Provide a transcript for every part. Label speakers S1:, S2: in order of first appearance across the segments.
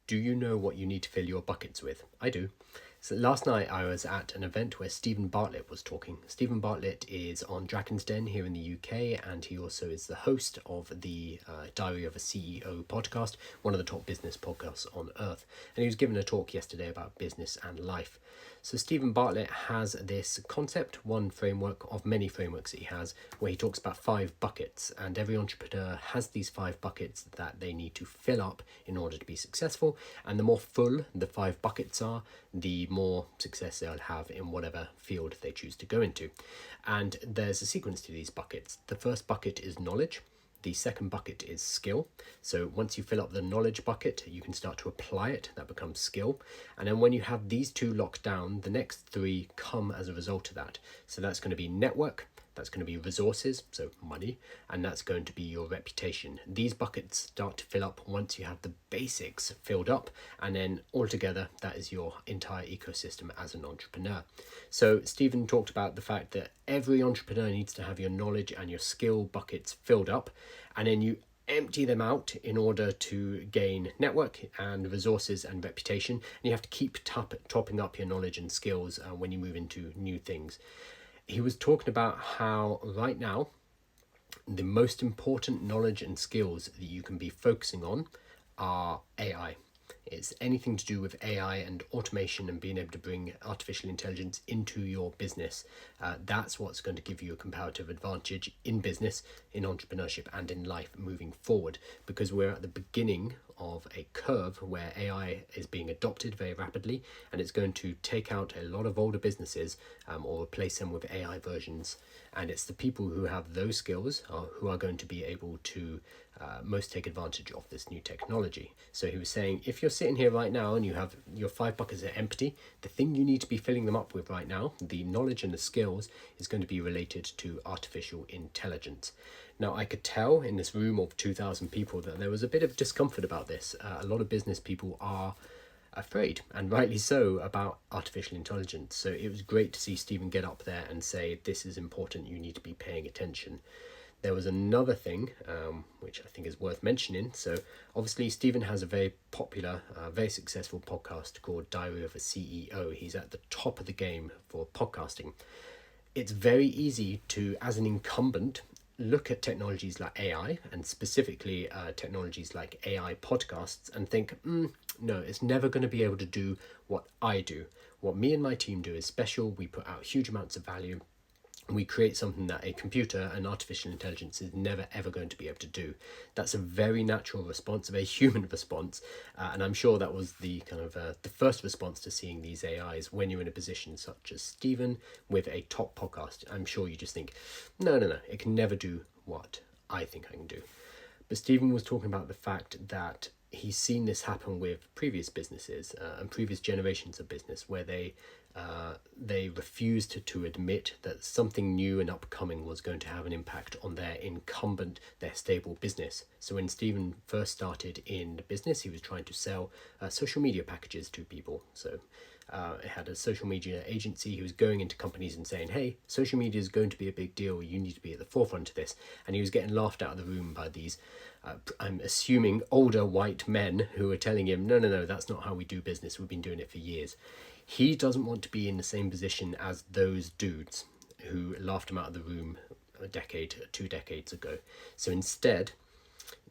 S1: Do you know what you need to fill your buckets with? I do. So last night I was at an event where Steven Bartlett was talking. Steven Bartlett is on Dragonsden here in the UK, and he also is the host of the Diary of a CEO podcast, one of the top business podcasts on earth. And he was giving a talk yesterday about business and life. So Steven Bartlett has this concept, one framework of many frameworks that he has, where he talks about 5 buckets, and every entrepreneur has these 5 buckets that they need to fill up in order to be successful. And the more full the 5 buckets are, the more success they'll have in whatever field they choose to go into. And there's a sequence to these buckets. The first bucket is knowledge. The second bucket is skill. So once you fill up the knowledge bucket, you can start to apply it. That becomes skill. And then when you have these 2 locked down, the next 3 come as a result of that. So that's going to be network, that's going to be resources, so money, and that's going to be your reputation. These buckets start to fill up once you have the basics filled up, and then altogether that is your entire ecosystem as an entrepreneur. So Steven talked about the fact that every entrepreneur needs to have your knowledge and your skill buckets filled up, and then you empty them out in order to gain network and resources and reputation. And you have to keep topping up your knowledge and skills when you move into new things. He was talking about how right now the most important knowledge and skills that you can be focusing on are AI. It's anything to do with AI and automation and being able to bring artificial intelligence into your business. That's what's going to give you a comparative advantage in business, in entrepreneurship, and in life moving forward, because we're at the beginning of a curve where AI is being adopted very rapidly, and it's going to take out a lot of older businesses or replace them with AI versions. And it's the people who have those skills who are going to be able to most take advantage of this new technology. So he was saying, if you're sitting here right now and you have your 5 buckets are empty, the thing you need to be filling them up with right now, the knowledge and the skills, is going to be related to artificial intelligence. Now, I could tell in this room of 2,000 people that there was a bit of discomfort about this. A lot of business people are afraid, and rightly so, about artificial intelligence. So it was great to see Steven get up there and say, this is important, you need to be paying attention. There was another thing which I think is worth mentioning. So obviously Steven has a very popular, very successful podcast called Diary of a CEO. He's at the top of the game for podcasting. It's very easy to, as an incumbent, look at technologies like AI, and specifically technologies like AI podcasts, and think, no, it's never going to be able to do what I do. What me and my team do is special. We put out huge amounts of value. We create something that a computer and artificial intelligence is never ever going to be able to do. That's a very natural response, a very human response, and I'm sure that was the kind of the first response to seeing these AIs when you're in a position such as Steven with a top podcast. I'm sure you just think, no, it can never do what I think I can do. But Steven was talking about the fact that he's seen this happen with previous businesses and previous generations of business, where they refused to admit that something new and upcoming was going to have an impact on their incumbent, their stable business. So when Steven first started in the business, he was trying to sell social media packages to people. So it had a social media agency. He was going into companies and saying, hey, social media is going to be a big deal. You need to be at the forefront of this. And he was getting laughed out of the room by these, I'm assuming, older white men who were telling him, no, that's not how we do business. We've been doing it for years. He doesn't want to be in the same position as those dudes who laughed him out of the room a decade, 2 decades ago. So instead,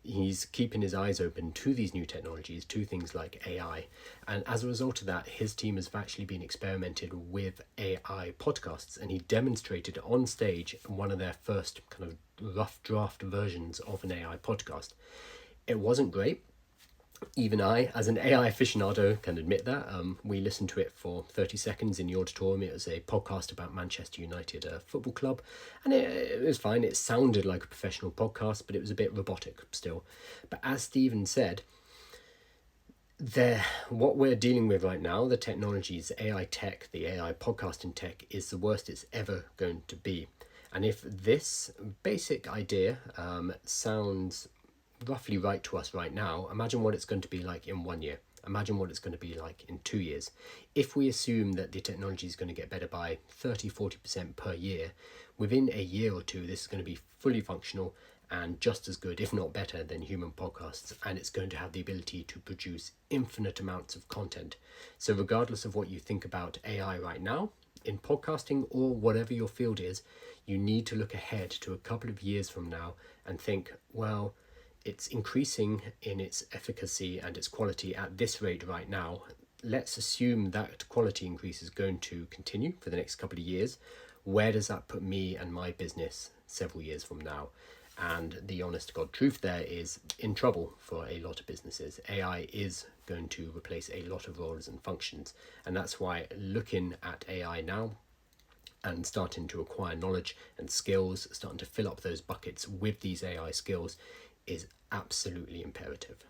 S1: he's keeping his eyes open to these new technologies, to things like AI. And as a result of that, his team has actually been experimented with AI podcasts, and he demonstrated on stage one of their first kind of rough draft versions of an AI podcast. It wasn't great. Even I, as an AI aficionado, can admit that. We listened to it for 30 seconds in the auditorium. It was a podcast about Manchester United Football Club, and it was fine. It sounded like a professional podcast, but it was a bit robotic still. But as Steven said, what we're dealing with right now, the technologies, AI tech, the AI podcasting tech, is the worst it's ever going to be. And if this basic idea sounds roughly right to us right now, imagine what it's going to be like in 1 year. Imagine what it's going to be like in 2 years. If we assume that the technology is going to get better by 30-40% per year, within a year or two, this is going to be fully functional and just as good, if not better, than human podcasts, and it's going to have the ability to produce infinite amounts of content. So regardless of what you think about AI right now, in podcasting or whatever your field is, you need to look ahead to a couple of years from now and think, well, it's increasing in its efficacy and its quality at this rate right now. Let's assume that quality increase is going to continue for the next couple of years. Where does that put me and my business several years from now? And the honest to God truth there is in trouble for a lot of businesses. AI is going to replace a lot of roles and functions. And that's why looking at AI now and starting to acquire knowledge and skills, starting to fill up those buckets with these AI skills is absolutely imperative.